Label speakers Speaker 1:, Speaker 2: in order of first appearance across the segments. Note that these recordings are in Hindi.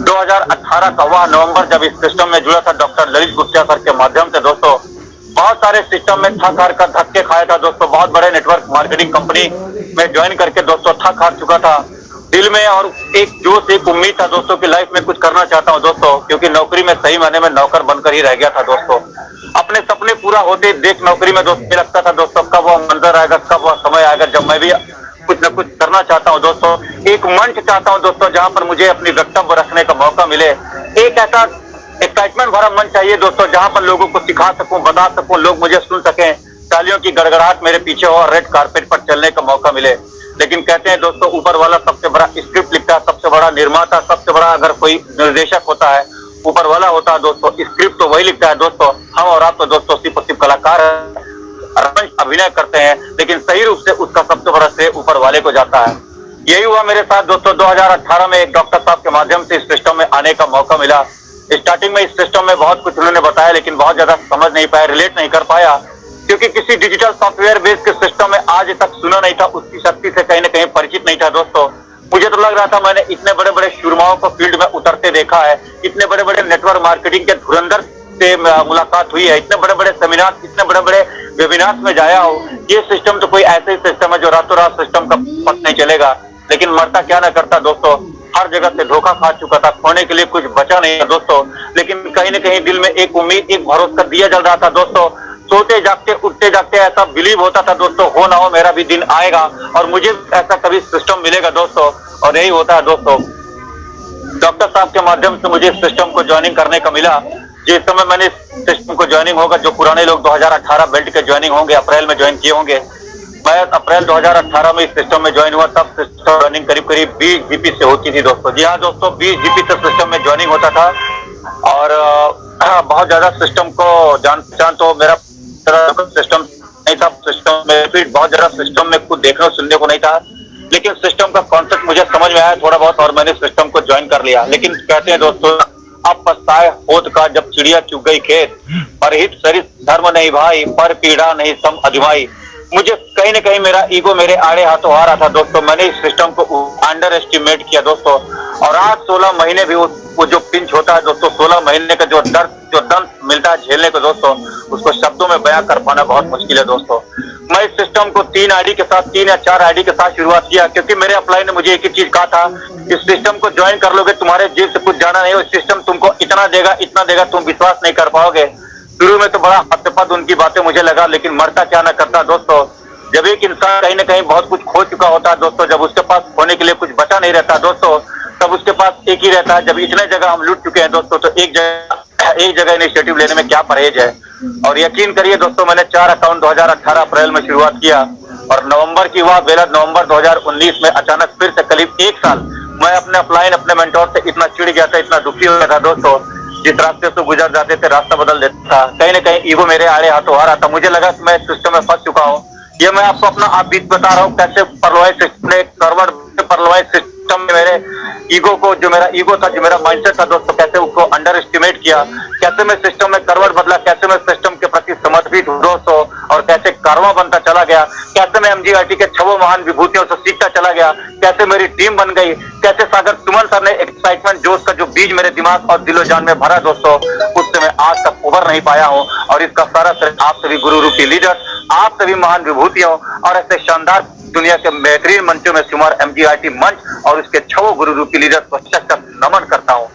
Speaker 1: 2018 का वह नवंबर जब इस सिस्टम में जुड़ा था डॉक्टर ललित गुप्ता सर के माध्यम से दोस्तों, बहुत सारे सिस्टम में थक हार कर धक्के खाया था दोस्तों। बहुत बड़े नेटवर्क मार्केटिंग कंपनी में ज्वाइन करके दोस्तों थक हार चुका था। दिल में और एक जोश, एक उम्मीद था दोस्तों की लाइफ में कुछ करना चाहता हूं दोस्तों, क्योंकि नौकरी में सही मायने में नौकर बनकर ही रह गया था दोस्तों। अपने सपने पूरा होते देख नौकरी में दोस्तों लगता था दोस्तों कब वह मंजर आएगा, कब वह समय आएगा जब मैं भी कुछ न कुछ करना चाहता हूं दोस्तों। एक मंच चाहता हूं दोस्तों जहां पर मुझे अपनी वक्तव्य रखने का मौका मिले। एक ऐसा एक्साइटमेंट भरा मंच चाहिए दोस्तों जहां पर लोगों को सिखा सकूं, बता सकूं, लोग मुझे सुन सकें, तालियों की गड़गड़ाहट मेरे पीछे हो और रेड कारपेट पर चलने का मौका मिले। लेकिन कहते हैं दोस्तों ऊपर वाला सबसे बड़ा स्क्रिप्ट लिखता है, सबसे बड़ा निर्माता, सबसे बड़ा अगर कोई निर्देशक होता है ऊपर वाला होता है दोस्तों। स्क्रिप्ट तो वही लिखता है दोस्तों, हम और आप तो दोस्तों सिर्फ और सिर्फ कलाकार अभिनय करते हैं, लेकिन सही रूप से उसका सबसे बड़ा श्रेय ऊपर वाले को जाता है। यही हुआ मेरे साथ दोस्तों। 2018 में एक डॉक्टर साहब के माध्यम से इस सिस्टम में आने का मौका मिला। स्टार्टिंग में इस सिस्टम में बहुत कुछ उन्होंने बताया, लेकिन बहुत ज्यादा समझ नहीं पाया, रिलेट नहीं कर पाया, क्योंकि किसी डिजिटल सॉफ्टवेयर बेस्ड के सिस्टम में आज तक सुना नहीं था, उसकी शक्ति से कहीं ना कहीं परिचित नहीं था दोस्तों। मुझे तो लग रहा था मैंने इतने बड़े बड़े शुरमाओं को फील्ड में उतरते देखा है, इतने बड़े बड़े नेटवर्क मार्केटिंग के धुरंधर से मुलाकात हुई है, इतने बड़े बड़े सेमिनार, इतने बड़े बड़े वेबिनार में जाया हो। ये सिस्टम तो कोई ऐसा ही सिस्टम है जो रातों रात सिस्टम का पता नहीं चलेगा। लेकिन मरता क्या ना करता दोस्तों, हर जगह से धोखा खा चुका था, खोने के लिए कुछ बचा नहीं था दोस्तों। लेकिन कहीं ना कहीं दिल में एक उम्मीद, एक भरोसा दिया जल रहा था दोस्तों। सोते जागते उठते जागते ऐसा बिलीव होता था दोस्तों, हो ना हो मेरा भी दिन आएगा और मुझे ऐसा कभी सिस्टम मिलेगा दोस्तों। और यही होता है दोस्तों, डॉक्टर साहब के माध्यम से मुझे इस सिस्टम को ज्वाइनिंग करने का मिला। जिस समय मैंने इस सिस्टम को ज्वाइनिंग होगा, जो पुराने लोग 2018 बेल्ट के ज्वाइनिंग होंगे, अप्रैल में ज्वाइन किए होंगे, मैं अप्रैल 2018 में इस सिस्टम में ज्वाइन हुआ। तब सिस्टम ज्वाइनिंग करीब करीब 20 जीपी से होती थी दोस्तों। जी हाँ दोस्तों, 20 जीपी से सिस्टम में ज्वाइनिंग होता था। और बहुत ज्यादा सिस्टम को जान पहचान तो मेरा सिस्टम नहीं था, सिस्टम में फिर बहुत ज्यादा सिस्टम में कुछ देखने सुनने को नहीं था, लेकिन सिस्टम का कॉन्सेप्ट मुझे समझ में आया थोड़ा बहुत और मैंने सिस्टम को ज्वाइन कर लिया। लेकिन कहते हैं दोस्तों, अब पछताए होत का जब चिड़िया चुग गई खेत, पर हित सरित धर्म नहीं भाई, पर पीड़ा नहीं सम अजमाई। मुझे कहीं ना कहीं मेरा ईगो मेरे आड़े हाथों आ रहा था दोस्तों। मैंने इस सिस्टम को अंडर एस्टिमेट किया दोस्तों। और आज 16 महीने भी वो जो पिंच होता है दोस्तों, 16 महीने का जो दर्द मिलता है झेलने को दोस्तों, उसको शब्दों में बयां कर पाना बहुत मुश्किल है दोस्तों। मैं इस सिस्टम को 3 आईडी के साथ, 3 या 4 आईडी के साथ शुरुआत किया, क्योंकि मेरे अपलाइन ने मुझे एक ही चीज कहा था, इस सिस्टम को ज्वाइन कर लोगे तुम्हारे जेब से कुछ जाना नहीं हो, सिस्टम तुमको इतना देगा तुम विश्वास नहीं कर पाओगे। शुरू में तो बड़ा हतपद उनकी बातें मुझे लगा, लेकिन मरता क्या ना करता दोस्तों। जब एक इंसान कहीं ना कहीं बहुत कुछ खो चुका होता है दोस्तों, जब उसके पास खोने के लिए कुछ बचा नहीं रहता दोस्तों, तब उसके पास एक ही रहता है। जब इतने जगह हम लूट चुके हैं दोस्तों, तो एक जगह इनिशिएटिव लेने में क्या परहेज है। और यकीन करिए दोस्तों, मैंने 4 अकाउंट 2018 अप्रैल में शुरुआत किया, और नवंबर की वह बेलद नवंबर 2019 में अचानक फिर से करीब 1 साल मैं अपने अपलाइन, अपने मेंटोर से इतना चिढ़ गया था, इतना दुखी हो गया था दोस्तों। जिस रास्ते से गुजर जाते थे रास्ता बदल देता था। कहीं ना कहीं ईगो मेरे आड़े हाथों आ रहा था। मुझे लगा कि मैं सिस्टम में फंस चुका हूँ। ये मैं आपको अपना आप बीत बता रहा हूँ, कैसे परलवाइज सिस्टम ने करवट परलवाइज सिस्टम में मेरे ईगो को, जो मेरा ईगो था, जो मेरा माइंडसेट था दोस्तों, कैसे उसको अंडर एस्टिमेट किया, कैसे मैं सिस्टम में करवट बदला, कैसे मैं सिस्टम के प्रति समर्पित हूँ दोस्तों, और कैसे कारवा बनता चला गया, कैसे मैं एमजीआरटी के 6 महान विभूतियों से सीखता चला गया, कैसे मेरी टीम बन गई, कैसे सागर सुमन सर ने एक्साइटमेंट जोश का जो बीज मेरे दिमाग और दिलो जान में भरा दोस्तों, उससे मैं आज तक उभर नहीं पाया हूँ। और इसका सारा श्रेय आप सभी गुरु रूपी लीडर, आप सभी महान विभूतियों और ऐसे शानदार दुनिया के बेहतरीन मंचों में शुमार एमजीआरटी मंच और उसके 6 गुरु रूपी लीडर को सशक्त नमन करता हूँ।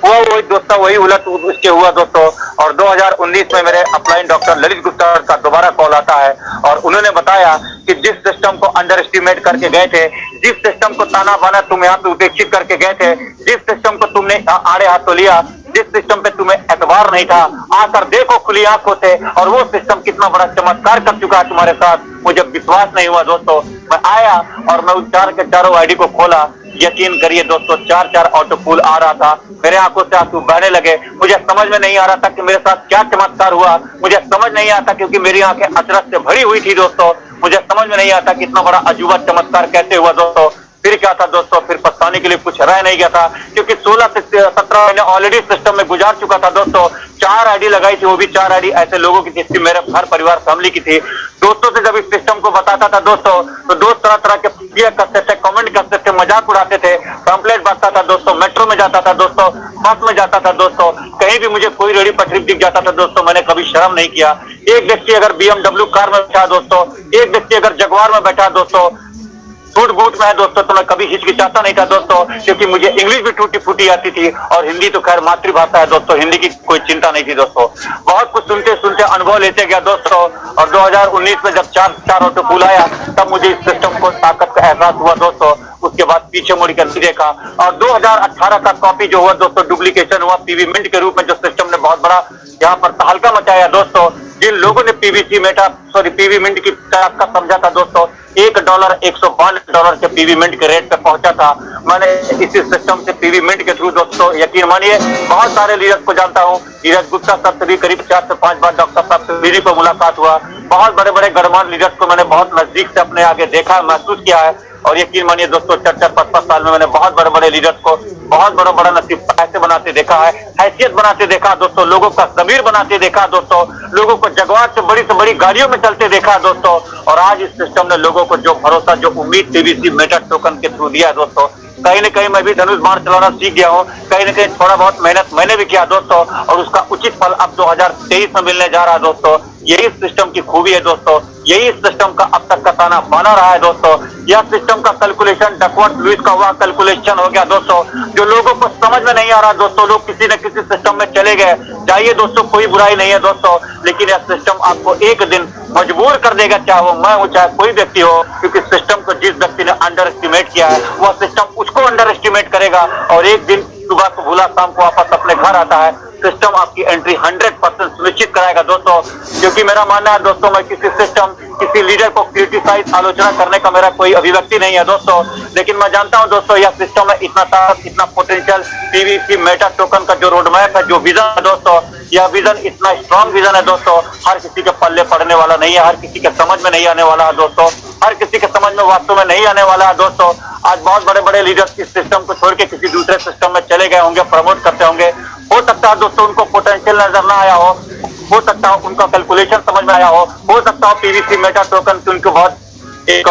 Speaker 1: वही दोस्तों, वही उलट उसके हुआ दोस्तों। और 2019 में मेरे अपलाइन डॉक्टर ललित गुप्ता का दोबारा कॉल आता है, और उन्होंने बताया कि जिस सिस्टम को अंडर एस्टिमेट करके गए थे, जिस सिस्टम को ताना बाना तुम यहाँ पे उपेक्षित करके गए थे, जिस सिस्टम को तुमने आड़े हाथों लिया, जिस सिस्टम पे तुम्हें एतबार नहीं था, आकर देखो खुली आंखों से, और वो सिस्टम कितना बड़ा चमत्कार कर चुका है तुम्हारे साथ। मुझे विश्वास नहीं हुआ दोस्तों। मैं आया और मैं उस 4 के 4 आईडी को खोला। यकीन करिए दोस्तों, 4 ऑटो पुल आ रहा था, मेरे आंखों से आंसू बहने लगे। मुझे समझ में नहीं आ रहा था कि मेरे साथ क्या चमत्कार हुआ। मुझे समझ नहीं आता, क्योंकि मेरी आंखें अचरज से भरी हुई थी दोस्तों। मुझे समझ में नहीं आता कि इतना बड़ा अजूबा चमत्कार कैसे हुआ दोस्तों। फिर क्या था दोस्तों, फिर पछताने के लिए कुछ रह नहीं गया था, क्योंकि 16 से 17 महीने ऑलरेडी सिस्टम में गुजार चुका था दोस्तों। 4 आईडी लगाई थी, वो भी 4 आईडी ऐसे लोगों की जिसकी मेरे घर परिवार फैमिली की थी। दोस्तों से जब इस सिस्टम को बताता था दोस्तों, तो दोस्त तरह तरह के करते थे, कमेंट करते थे, मजाक उड़ाते थे, पैम्पलेट बांटता था दोस्तों, मेट्रो में जाता था दोस्तों, बस में जाता था दोस्तों, कहीं भी मुझे कोई रेडी पटरी दिख जाता था दोस्तों, मैंने कभी शर्म नहीं किया। एक व्यक्ति अगर BMW कार में बैठा दोस्तों, एक व्यक्ति अगर जगुआर में बैठा दोस्तों, सूट बूट में है दोस्तों, तो मैं कभी हिचकिचाता नहीं था दोस्तों, क्योंकि मुझे इंग्लिश भी टूटी फूटी आती थी और हिंदी तो खैर मातृभाषा है दोस्तों, हिंदी की कोई चिंता नहीं थी दोस्तों। बहुत कुछ सुनते सुनते अनुभव लेते गया दोस्तों, और 2019 में जब 4 ऑटो पुल आया, तब मुझे इस सिस्टम को ताकत का एहसास हुआ दोस्तों। उसके बाद पीछे मुड़ कर देखा, और 2018 का कॉपी जो हुआ दोस्तों, डुप्लीकेशन हुआ पीवी मिंट के रूप में, जो सिस्टम ने बहुत बड़ा यहाँ पर तहलका मचाया दोस्तों। जिन लोगों ने पीवी मिंट की ताकत समझा था दोस्तों, $1 $152 के पीवी मिंट के रेट पे पहुंचा था। मैंने इसी सिस्टम से पीवी मिंट के थ्रू दोस्तों, यकीन मानिए, बहुत सारे लीडर्स को जानता हूँ। नीरज गुप्ता साहब से भी करीब 4 से 5 बार डॉक्टर साहब से मेरी पर मुलाकात हुआ। बहुत बड़े बड़े गणमान्य लीडर्स को मैंने बहुत नजदीक से अपने आगे देखा, महसूस किया है। और यकीन मानिए दोस्तों, 4-5 साल में मैंने बहुत बड़े बड़े लीडर्स को बहुत बड़ा नसीब पैसे बनाते देखा है, हैसियत बनाते देखा दोस्तों, लोगों का ज़मीर बनाते देखा दोस्तों, लोगों को जगुआर से बड़ी गाड़ियों में चलते देखा दोस्तों। और आज इस सिस्टम ने लोगों को जो भरोसा, जो उम्मीद पीवीसी मेटा टोकन के थ्रू दिया है दोस्तों, कहीं न कहीं मैं भी धनुष बाण चलाना सीख गया हूँ, कहीं न कहीं थोड़ा बहुत मेहनत मैंने भी किया दोस्तों, और उसका उचित फल अब 2023 में मिलने जा रहा है दोस्तों। यही सिस्टम की खूबी है दोस्तों, यही सिस्टम का अब तक का ताना बना रहा है दोस्तों। यह सिस्टम का कैलकुलेशन डकवर्थ लुईस का हुआ कैलकुलेशन हो गया दोस्तों, जो लोगों को समझ में नहीं आ रहा दोस्तों। लोग किसी न किसी सिस्टम में चले गए, जाइए दोस्तों, कोई बुराई नहीं है दोस्तों, लेकिन यह सिस्टम आपको एक दिन मजबूर कर देगा, चाहे वो मैं हूँ, चाहे कोई व्यक्ति हो, क्योंकि सिस्टम को जिस व्यक्ति ने अंडर एस्टिमेट किया है, वह सिस्टम उसको अंडर एस्टिमेट करेगा, और एक दिन सुबह को भूला शाम को वापस अपने घर आता है। सिस्टम आपकी एंट्री 100% सुनिश्चित कराएगा दोस्तों, क्योंकि मेरा मानना है दोस्तों, मैं किसी लीडर को क्रिटिसाइज, आलोचना करने का मेरा कोई अभिव्यक्ति नहीं है दोस्तों, लेकिन मैं जानता हूं दोस्तों, यह सिस्टम में इतना ताकत, इतना पोटेंशियल, पीवीसी मेटा टोकन का जो रोड मैप है, जो विजन है दोस्तों, यह विजन इतना स्ट्रॉन्ग विजन है दोस्तों, हर किसी के पल्ले पड़ने वाला नहीं है, हर किसी के समझ में नहीं आने वाला है दोस्तों, हर किसी के समझ में वास्तव में नहीं आने वाला है दोस्तों। आज बहुत बड़े बड़े लीडर्स इस सिस्टम को छोड़ के किसी दूसरे सिस्टम में चले गए होंगे, प्रमोट करते होंगे। हो सकता है दोस्तों उनको पोटेंशियल नजर ना आया हो सकता है उनका कैलकुलेशन समझ में आया हो सकता है पीवीसी मेटा टोकन की उनको बहुत एक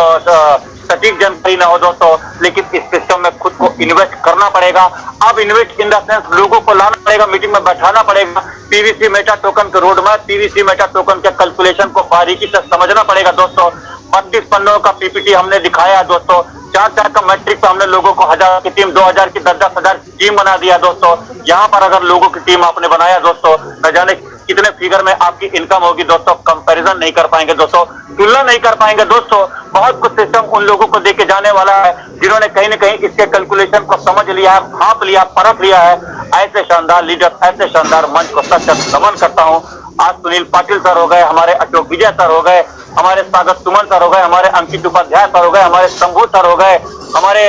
Speaker 1: सटीक जानकारी ना हो दोस्तों, लेकिन इस सिस्टम में खुद को इन्वेस्ट करना पड़ेगा। अब इन्वेस्ट इन द सेंस लोगों को लाना पड़ेगा, मीटिंग में बैठाना पड़ेगा, पीवीसी मेटा टोकन के road map, PVC Meta token के कैलकुलेशन को बारीकी से समझना पड़ेगा दोस्तों। 32 पन्नों का पीपीटी हमने दिखाया है दोस्तों, 4 का मैट्रिक पे हमने लोगों को 1000 की टीम, 2000 की 10,000 की टीम बना दिया दोस्तों। यहाँ पर अगर लोगों की टीम आपने बनाया दोस्तों, न जाने कितने फिगर में आपकी इनकम होगी दोस्तों, कंपैरिजन नहीं कर पाएंगे दोस्तों, तुलना नहीं कर पाएंगे दोस्तों। बहुत कुछ सिस्टम उन लोगों को देके जाने वाला है जिन्होंने कहीं न कहीं इसके कैलकुलेशन को समझ लिया है, भांप लिया, परख लिया है। ऐसे शानदार लीडर, ऐसे शानदार मंच को सच नमन करता हूँ। आज सुनील पाटिल सर हो गए, हमारे अशोक विजय सर हो गए, हमारे स्वागत सुमन सर हो गए, हमारे अंकित उपाध्याय सर हो गए, हमारे शंभू सर हो गए, हमारे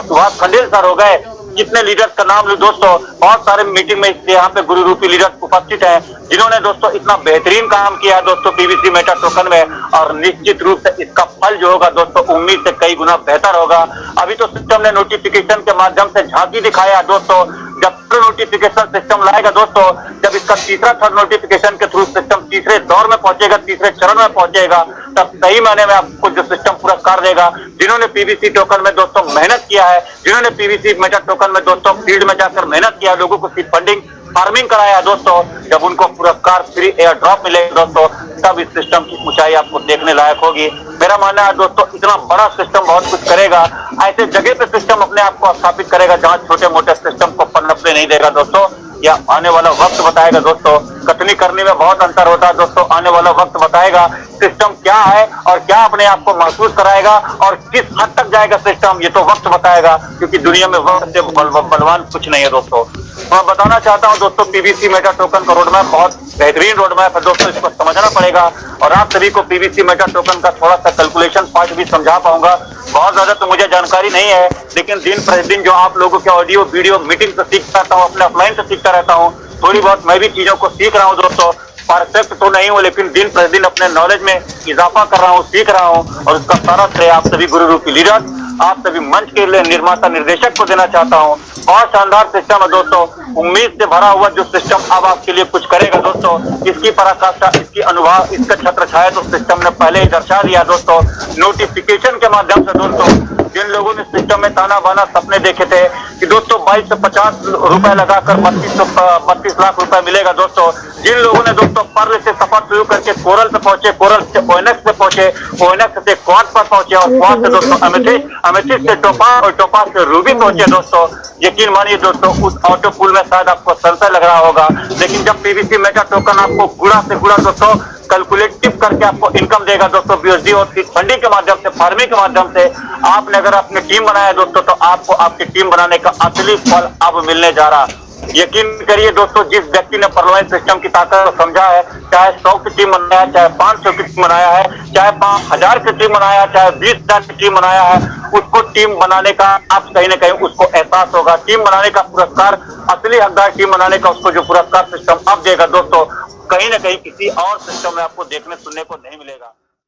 Speaker 1: सुभाष खंडेल सर हो गए। जितने लीडर्स का नाम लूं दोस्तों, बहुत सारे मीटिंग में यहाँ पे गुरु रूपी लीडर्स उपस्थित हैं जिन्होंने दोस्तों इतना बेहतरीन काम किया है दोस्तों पीवीसी मेटा टोकन में, और निश्चित रूप से इसका फल जो होगा दोस्तों उम्मीद से कई गुना बेहतर होगा। अभी तो सिस्टम ने नोटिफिकेशन के माध्यम से झांकी दिखाया दोस्तों, जब नोटिफिकेशन सिस्टम लाएगा दोस्तों, जब इसका थर्ड नोटिफिकेशन के थ्रू सिस्टम तीसरे दौर में पहुंचेगा, तीसरे चरण में पहुंचेगा, तब सही मायने में आपको जो सिस्टम पुरस्कार देगा। जिन्होंने पीवीसी टोकन में दोस्तों मेहनत किया है, जिन्होंने पीवीसी मेटा टोकन में दोस्तों फील्ड में जाकर मेहनत किया, लोगों को सीड फंडिंग, फार्मिंग कराया दोस्तों, जब उनको पुरस्कार फ्री एयर ड्रॉप मिलेगा दोस्तों, तब इस सिस्टम की ऊंचाई आपको देखने लायक होगी। मेरा मानना है दोस्तों, इतना बड़ा सिस्टम बहुत कुछ करेगा, ऐसे जगह पे सिस्टम अपने आप को स्थापित करेगा जहां छोटे मोटे सिस्टम को पनपने नहीं देगा दोस्तों। या आने वाला वक्त बताएगा दोस्तों, कथनी करने में बहुत अंतर होता है दोस्तों। आने वाला वक्त बताएगा सिस्टम क्या है और क्या अपने आप को महसूस कराएगा और किस हद तक जाएगा सिस्टम, ये तो वक्त बताएगा, क्योंकि दुनिया में वक्त से बलवान कुछ नहीं है दोस्तों। मैं बताना चाहता हूं दोस्तों, पीवीसी मेटा टोकन का रोड मैप बहुत बेहतरीन रोड मैप है दोस्तों, इसको समझना पड़ेगा। और आप सभी को पीवीसी मेटा टोकन का थोड़ा सा कैलकुलेशन पार्ट भी समझा पाऊंगा। बहुत ज्यादा तो मुझे जानकारी नहीं है, लेकिन दिन प्रतिदिन जो आप लोगों के ऑडियो वीडियो मीटिंग से सीखता रहता हूँ, अपने ऑफलाइन से सीखता रहता हूँ, थोड़ी बहुत मैं भी चीजों को सीख रहा हूँ दोस्तों। परफेक्ट तो नहीं हूँ, लेकिन दिन प्रतिदिन अपने नॉलेज में इजाफा कर रहा हूँ, सीख रहा हूँ, और उसका सारा श्रेय आप सभी गुरु रूपी लीडर आप सभी मंच के लिए निर्माता निर्देशक को देना चाहता हूँ। बहुत शानदार सिस्टम है दोस्तों, उम्मीद से भरा हुआ जो सिस्टम अब आपके लिए कुछ करेगा दोस्तों। इसकी पराकाष्ठा, इसकी अनुभव, इसका छत्र छाया तो सिस्टम ने पहले ही दर्शा दिया दोस्तों। नोटिफिकेशन के माध्यम से दोस्तों, जिन लोगों ने सिस्टम में ताना बाना सपने देखे थे कि दोस्तों 22 से 50 रुपए लगाकर 32 लाख रुपए मिलेगा दोस्तों, जिन लोगों ने दोस्तों पर्ल से सफर शुरू करके कोरल पे पहुंचे, कोरल से ओएनएक्स पे पहुंचे, ओएनएक्स से क्वार्ट पर पहुंचे और क्वार्ट से दोस्तों अमेथिस्ट से टोपाज और टोपाज से रूबी पहुंचे दोस्तों। यकीन मानिए दोस्तों, उस ऑटो पुल में शायद आपको संशय लग रहा होगा, लेकिन जब पीवीसी मेगा टोकन आपको गुणा से गुणा दोस्तों कैलकुलेटिव करके आपको इनकम देगा दोस्तों, बीएसडी और फंडिंग के माध्यम से, फार्मिंग के माध्यम से, आपने अगर अपनी टीम बनाया दोस्तों तो आपको आपकी टीम बनाने का असली फल अब मिलने जा रहा है। यकीन करिए दोस्तों, जिस व्यक्ति ने परलोइन सिस्टम की ताकत को समझा है, चाहे 100 की टीम बनाया है, चाहे 500 की टीम बनाया है, चाहे 5000 की टीम बनाया है, चाहे 20,000 की टीम बनाया है, उसको टीम बनाने का आप कहीं ना कहीं उसको एहसास होगा। टीम बनाने का पुरस्कार, असली हकदार टीम बनाने का उसको जो पुरस्कार सिस्टम अब देगा दोस्तों, कहीं ना कहीं किसी और सिस्टम में आपको देखने सुनने को नहीं मिलेगा।